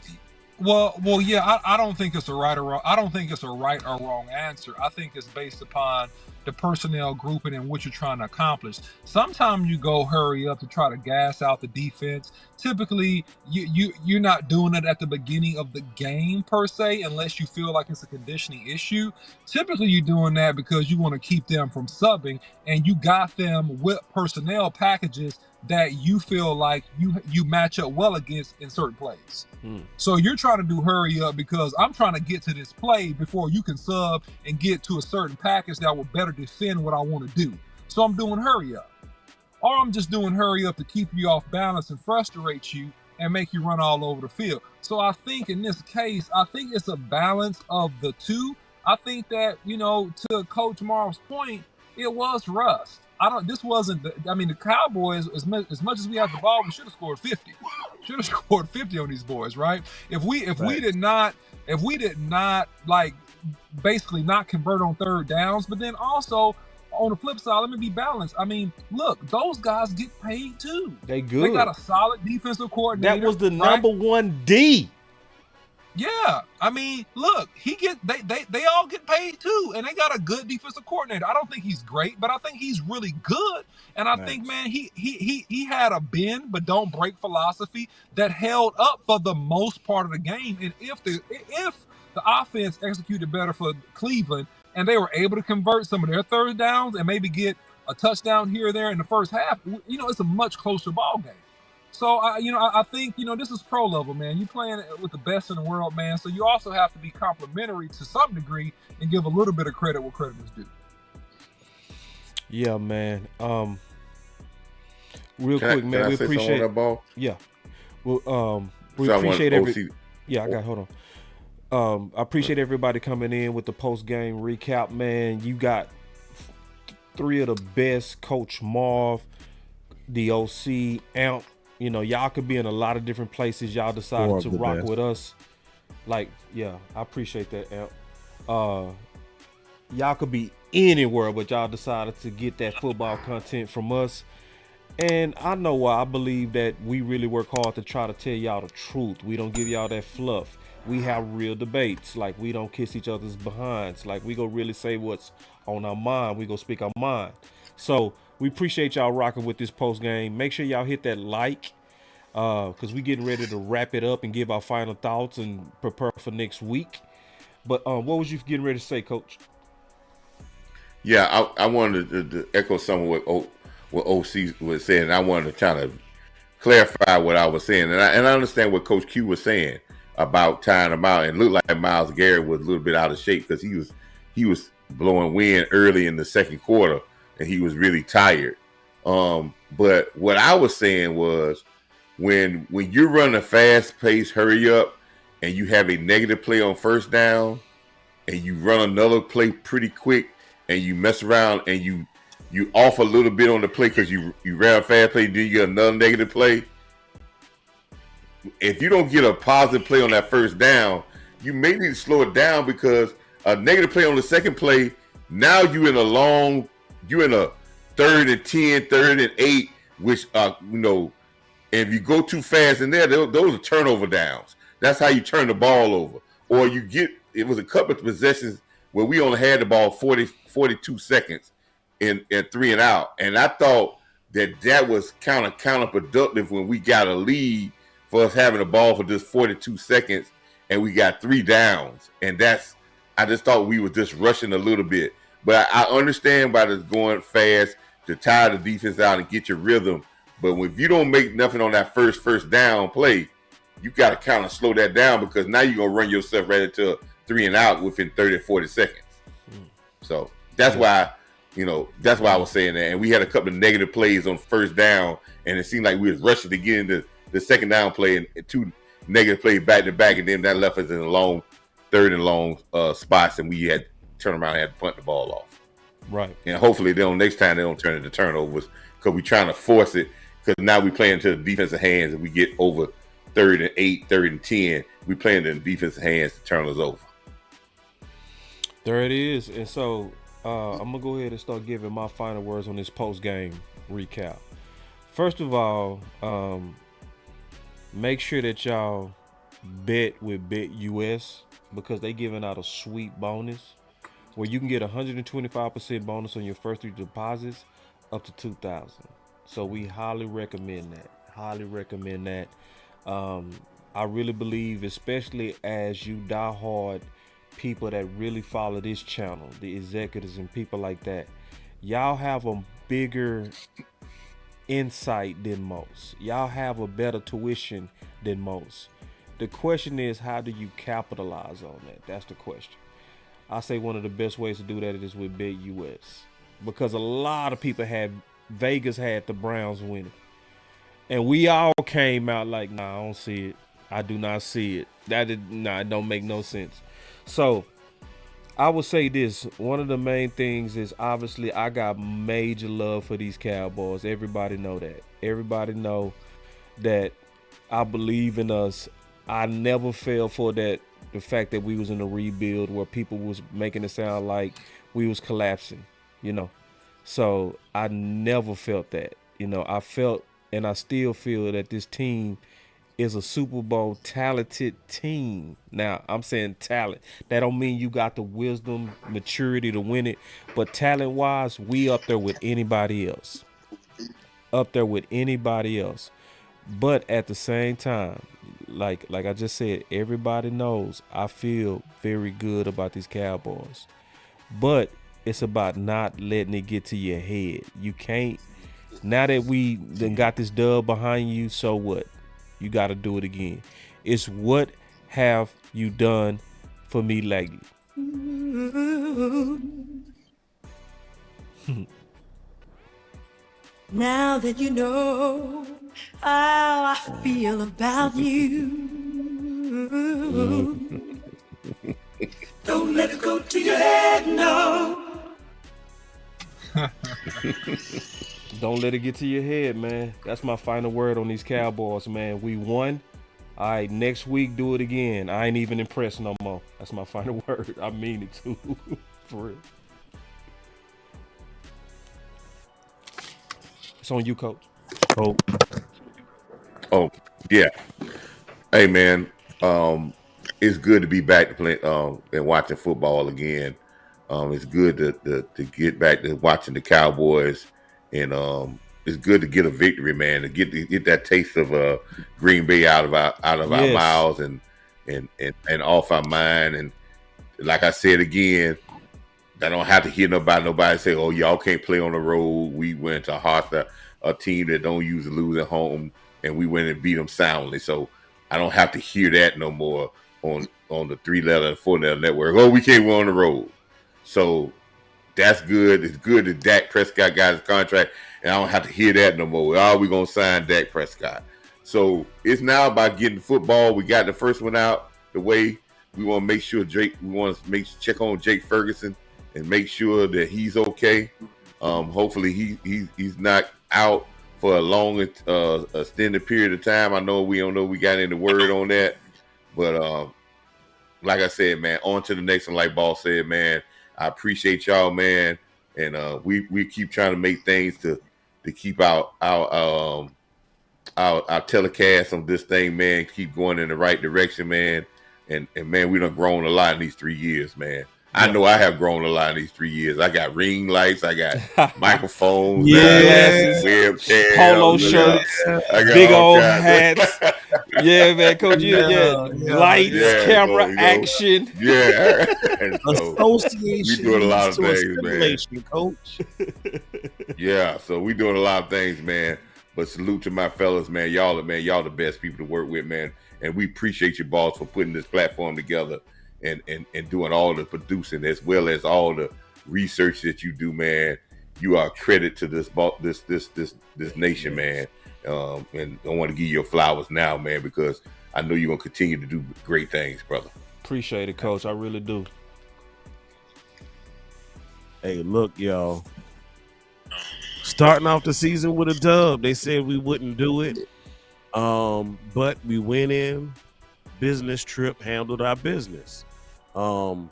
Well, yeah. I don't think it's a right or wrong. I don't think it's a right or wrong answer. I think it's based upon the personnel grouping and what you're trying to accomplish. Sometimes you go hurry up to try to gas out the defense. Typically, you're not doing it at the beginning of the game per se, unless you feel like it's a conditioning issue. Typically, you're doing that because you want to keep them from subbing, and you got them with personnel packages that you feel like you match up well against in certain plays. So you're trying to do hurry up because I'm trying to get to this play before you can sub and get to a certain package that will better defend what I want to do. So I'm doing hurry up. Or I'm just doing hurry up to keep you off balance and frustrate you and make you run all over the field. So I think in this case, I think it's a balance of the two. I think that, to Coach Marv's point, it was rust. The Cowboys, as much as we have the ball, we should have scored 50. Should have scored 50 on these boys, right? If we did not like basically not convert on third downs, but then also on the flip side, let me be balanced. I mean, look, those guys get paid too. They good. They got a solid defensive coordinator. That was the number one D. Yeah, I mean, look, they all get paid too, and they got a good defensive coordinator. I don't think he's great, but I think he's really good. And I think, man, he had a bend but don't break philosophy that held up for the most part of the game. And if the offense executed better for Cleveland and they were able to convert some of their third downs and maybe get a touchdown here or there in the first half, it's a much closer ball game. So, I think, this is pro level, man. You're playing with the best in the world, man. So you also have to be complimentary to some degree and give a little bit of credit where credit is due. Yeah, man. Real quick, man. We appreciate that ball. Yeah. Well, we appreciate Yeah, I got. Hold on. I appreciate everybody coming in with the post game recap, man. You got three of the best: Coach Marv, the OC, A.M.P. Y'all could be in a lot of different places. Y'all decided to rock with us. I appreciate that, A.M.P. Y'all could be anywhere, but y'all decided to get that football content from us. And I know why. I believe that we really work hard to try to tell y'all the truth. We don't give y'all that fluff. We have real debates. Like, we don't kiss each other's behinds. Like, we go really say what's on our mind. We go speak our mind. So we appreciate y'all rocking with this post game. Make sure y'all hit that like, because we getting ready to wrap it up and give our final thoughts and prepare for next week. But what was you getting ready to say, Coach? Yeah, I wanted to echo some of what OC was saying. I wanted to kind of clarify what I was saying, and I understand what Coach Q was saying about tying him out. And it looked like Myles Garrett was a little bit out of shape because he was blowing wind early in the second quarter, and he was really tired. But what I was saying was when you're running a fast-paced hurry up and you have a negative play on first down and you run another play pretty quick and you mess around and you off a little bit on the play because you ran a fast play, then you get another negative play. If you don't get a positive play on that first down, you may need to slow it down, because a negative play on the second play, now you're in a 3rd and 10, 3rd and 8, which and if you go too fast in there, those are turnover downs. That's how you turn the ball over. Or it was a couple of possessions where we only had the ball 40 42 seconds in 3 and out. And I thought that was kind of counterproductive when we got a lead for us having the ball for just 42 seconds and we got 3 downs. And I just thought we were just rushing a little bit. But I understand by just going fast to tire the defense out and get your rhythm. But if you don't make nothing on that first down play, you got to kind of slow that down because now you're going to run yourself right into a 3 and out within 30 or 40 seconds. So that's why, that's why I was saying that. And we had a couple of negative plays on first down, and it seemed like we was rushing to get into the second down play and 2 negative plays back to back, and then that left us in a long third and long spots, and we had to turn around and had to punt the ball off. Right. And hopefully next time they don't turn into turnovers because we're trying to force it because now we play into the defensive hands and we get over 3rd and 8, 3rd and 10. We playing in the defensive hands to turn us over. There it is. And so I'm going to go ahead and start giving my final words on this post-game recap. First of all, make sure that y'all bet with BetUS because they giving out a sweet bonus where you can get 125% bonus on your first 3 deposits up to $2,000. So we highly recommend that. I really believe, especially as you diehard people that really follow this channel, the executives and people like that, y'all have a bigger insight than most. Y'all have a better tuition than most. The question is, how do you capitalize on that? That's the question. I say one of the best ways to do that is with BetUS because a lot of people Vegas had the Browns winning. And we all came out like, nah, I don't see it. I do not see it. It don't make no sense. So I would say this. One of the main things is obviously I got major love for these Cowboys. Everybody know that. Everybody know that I believe in us. I never fell for the fact that we was in a rebuild where people was making it sound like we was collapsing, So I never felt that. I felt and I still feel that this team is a Super Bowl talented team. Now, I'm saying talent. That don't mean you got the wisdom, maturity to win it. But talent-wise, we up there with anybody else. But at the same time, like I just said, everybody knows I feel very good about these Cowboys. But it's about not letting it get to your head. You can't. Now that we done got this dub behind you, so what? You got to do it again. It's what have you done for me lately? Now that you know how I feel about you, don't let it go to your head, no. Don't let it get to your head, man. That's my final word on these Cowboys, man. We won. All right, next week, do it again. I ain't even impressed no more. That's my final word. I mean it, too. For real. It's on you, Coach. Oh, yeah. Hey, man. It's good to be back to play and watching football again. It's good to get back to watching the Cowboys. And it's good to get a victory, man. To get that taste of Green Bay out of our mouths and off our mind. And like I said again, I don't have to hear nobody say, "Oh, y'all can't play on the road." We went to Hartha, a team that don't usually lose at home, and we went and beat them soundly. So I don't have to hear that no more on the 3-letter and 4-letter network. Oh, we can't win on the road. So that's good. It's good that Dak Prescott got his contract, and I don't have to hear that no more. We're going to sign Dak Prescott. So it's now about getting football. We got the first one out the way. We want to make sure check on Jake Ferguson and make sure that he's okay. Hopefully he's not out for a long extended period of time. I know we don't know we got any word on that. But like I said, man, on to the next one. Like Boss said, man, I appreciate y'all, man, and we keep trying to make things to keep our telecast on this thing, man, keep going in the right direction, man. And man, we done grown a lot in these 3 years, man. I know I have grown a lot in these 3 years. I got ring lights. I got microphones. Glasses, webcams, polo shirts, I got big all old kinds hats. Yeah, man, Coach. Lights, camera, action. Yeah. And so Association we doing a lot of to things, man. assimilation, Coach. Yeah, so we doing a lot of things, man. But salute to my fellas, man. Y'all the best people to work with, man. And we appreciate you, boss, for putting this platform together and doing all the producing as well as all the research that you do, man. You are a credit to this nation, man. And I want to give you your flowers now, man, because I know you're gonna continue to do great things, brother. Appreciate it, Coach. I really do. Hey, look, y'all. Starting off the season with a dub. They said we wouldn't do it. But we went in, business trip, handled our business. The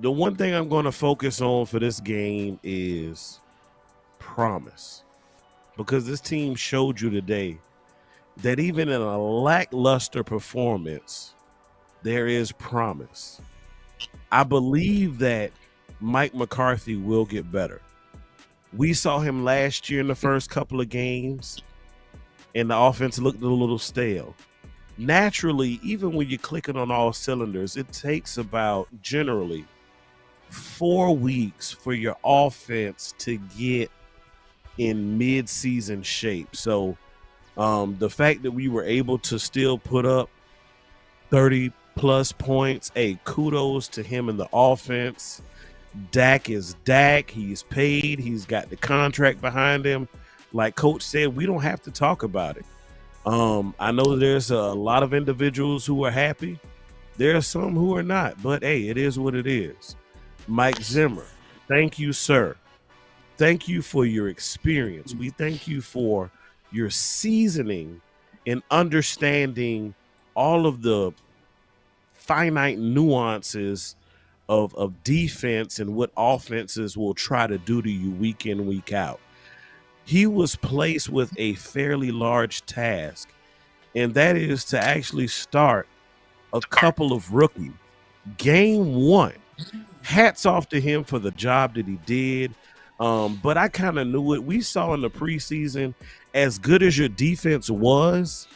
one thing I'm going to focus on for this game is promise. Because this team showed you today that even in a lackluster performance, there is promise. I believe that Mike McCarthy will get better. We saw him last year in the first couple of games, and the offense looked a little stale. Naturally, even when you're clicking on all cylinders, it takes about generally 4 weeks for your offense to get in mid-season shape. So the fact that we were able to still put up 30-plus points, hey, kudos to him in the offense. Dak is Dak. He's paid. He's got the contract behind him. Like Coach said, we don't have to talk about it. I know there's a lot of individuals who are happy. There are some who are not. But, hey, it is what it is. Mike Zimmer, thank you, sir. Thank you for your experience. We thank you for your seasoning and understanding all of the finite nuances of defense and what offenses will try to do to you week in, week out. He was placed with a fairly large task, and that is to actually start a couple of rookies. Game one, hats off to him for the job that he did. But I kind of knew it. We saw in the preseason, as good as your defense was,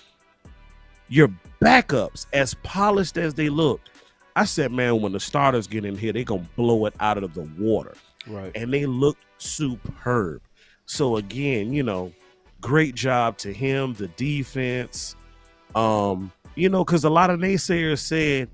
your backups, as polished as they looked, I said, man, when the starters get in here, they're going to blow it out of the water. Right. And they looked superb. So, again, great job to him, the defense. Because a lot of naysayers said,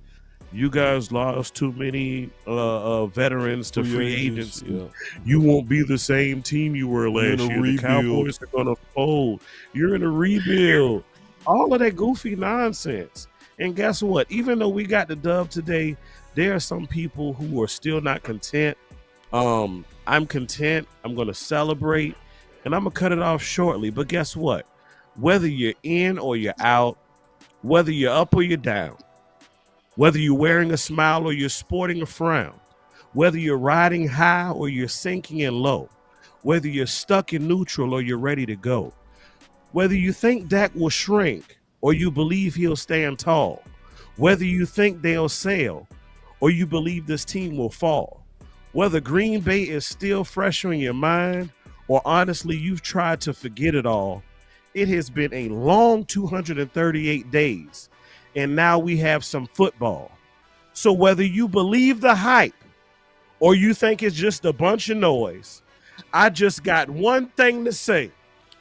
you guys lost too many veterans to free agents. Yeah. You won't be the same team you were last year. The Cowboys are going to fold. You're in a rebuild. All of that goofy nonsense. And guess what? Even though we got the dub today, there are some people who are still not content. I'm content. I'm going to celebrate. And I'm going to cut it off shortly. But guess what? Whether you're in or you're out, whether you're up or you're down, whether you're wearing a smile or you're sporting a frown, whether you're riding high or you're sinking in low, whether you're stuck in neutral or you're ready to go, whether you think Dak will shrink or you believe he'll stand tall, whether you think they'll sail or you believe this team will fall, whether Green Bay is still fresh on your mind or honestly you've tried to forget it all, it has been a long 238 days, and now we have some football. So whether you believe the hype or you think it's just a bunch of noise, I just got one thing to say.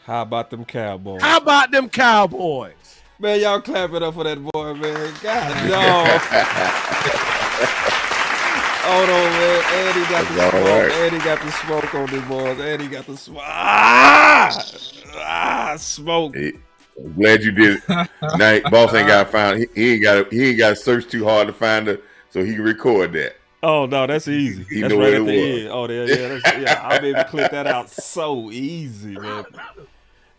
How about them Cowboys? How about them Cowboys? Man, y'all clap it up for that boy, man. God, no. Hold on, man. And he got the smoke. Right. And he got the smoke on this, boys. And he got the smoke. Smoke. I'm glad you did it. Now, boss ain't got to find. He ain't got to search too hard to find it, so he can record that. Oh no, that's easy. He that's know right what at the it was. end. Oh yeah. I'll be able to clip that out so easy, man.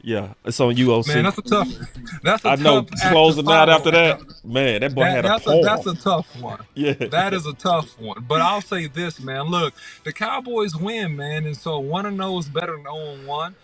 Yeah, it's on you, OC. Man, that's a tough. I know. Closing out after that, man. That boy had a poem. That's a tough one. Yeah, that is a tough one. But I'll say this, man. Look, the Cowboys win, man, and so 1-0 is better than 0-1.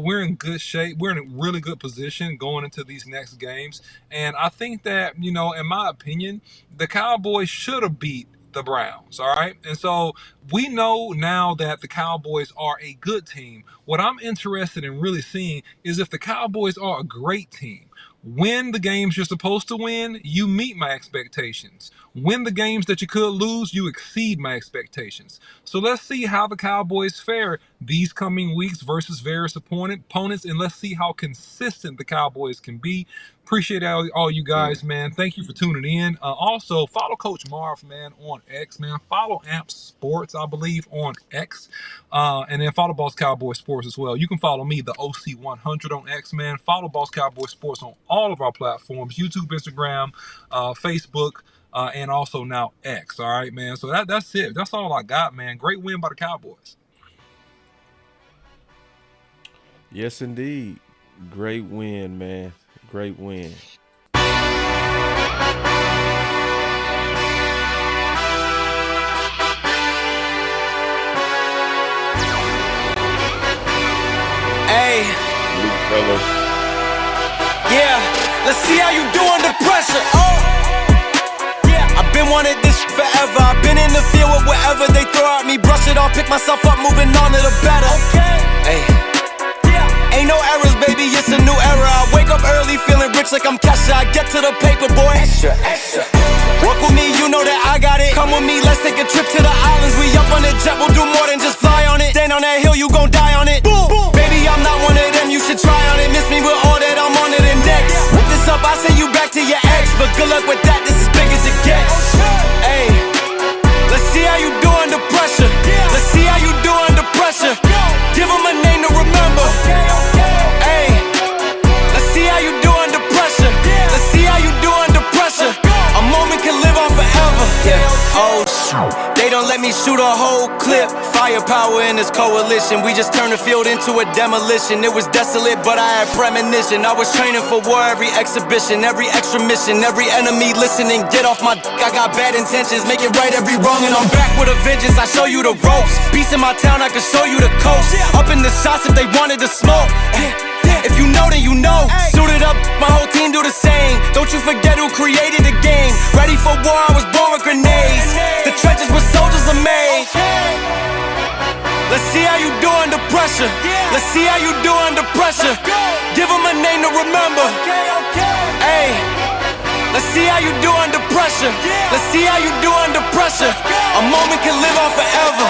We're in good shape. We're in a really good position going into these next games, and I think that in my opinion, the Cowboys should have beat the Browns, all right? And so we know now that the Cowboys are a good team. What I'm interested in really seeing is if the Cowboys are a great team. Win the games you're supposed to win, you meet my expectations. Win the games that you could lose, you exceed my expectations. So let's see how the Cowboys fare these coming weeks versus various opponents, and let's see how consistent the Cowboys can be. Appreciate all you guys, man. Thank you for tuning in. Also, follow Coach Marv, man, on X, man. Follow A.M.P Sports, I believe, on X. And then follow Boss Cowboy Sports as well. You can follow me, the OC100 on X, man. Follow Boss Cowboy Sports on all of our platforms, YouTube, Instagram, Facebook, and also now X. All right, man. So that's it. That's all I got, man. Great win by the Cowboys. Yes, indeed. Great win, man. Great win. Hey. Yeah, let's see how you do under pressure. Oh. Yeah, I've been wanting this forever. I've been in the field with whatever they throw at me. Brush it off, pick myself up, moving on to the better. Okay. Hey. Ain't no errors, baby, it's a new era. I wake up early, feeling rich like I'm CashApp. I get to the paper, boy. Extra, extra. Work with me, you know that I got it. Come with me, let's take a trip to the islands. We up on the jet, we'll do more than just fly on it. Stand on that hill, you gon' die on it. Boom, boom. Baby, I'm not one of them, you should try on it. Miss me with all that, I'm on it and next. Whip this up, I send you back to your ex. But good luck with that, this is big as it gets. Hey, let's see how you do under pressure. Let's see how you do under pressure. Give them a name to remember. Hey, let's see how you do under pressure. Let's see how you do under pressure. A moment can live on forever. Yeah. Oh, they don't let me shoot a whole clip. Firepower in this coalition. We just turned the field into a demolition. It was desolate, but I had premonition. I was training for war, every exhibition, every extra mission, every enemy listening. Get off my d***, I got bad intentions. Make it right every wrong, and I'm back with a vengeance. I show you the ropes. Peace in my town, I can show you the coast. Up in the shots if they wanted to smoke. If you know, then you know. Suited up, my whole team do the same. Don't you forget who created the game. Ready for war, I was born with grenades. The trenches where soldiers are made. Let's see how you do under pressure. Let's see how you do under pressure. Give them a name to remember. Hey, let's see how you do under pressure. Let's see how you do under pressure. A moment can live on forever.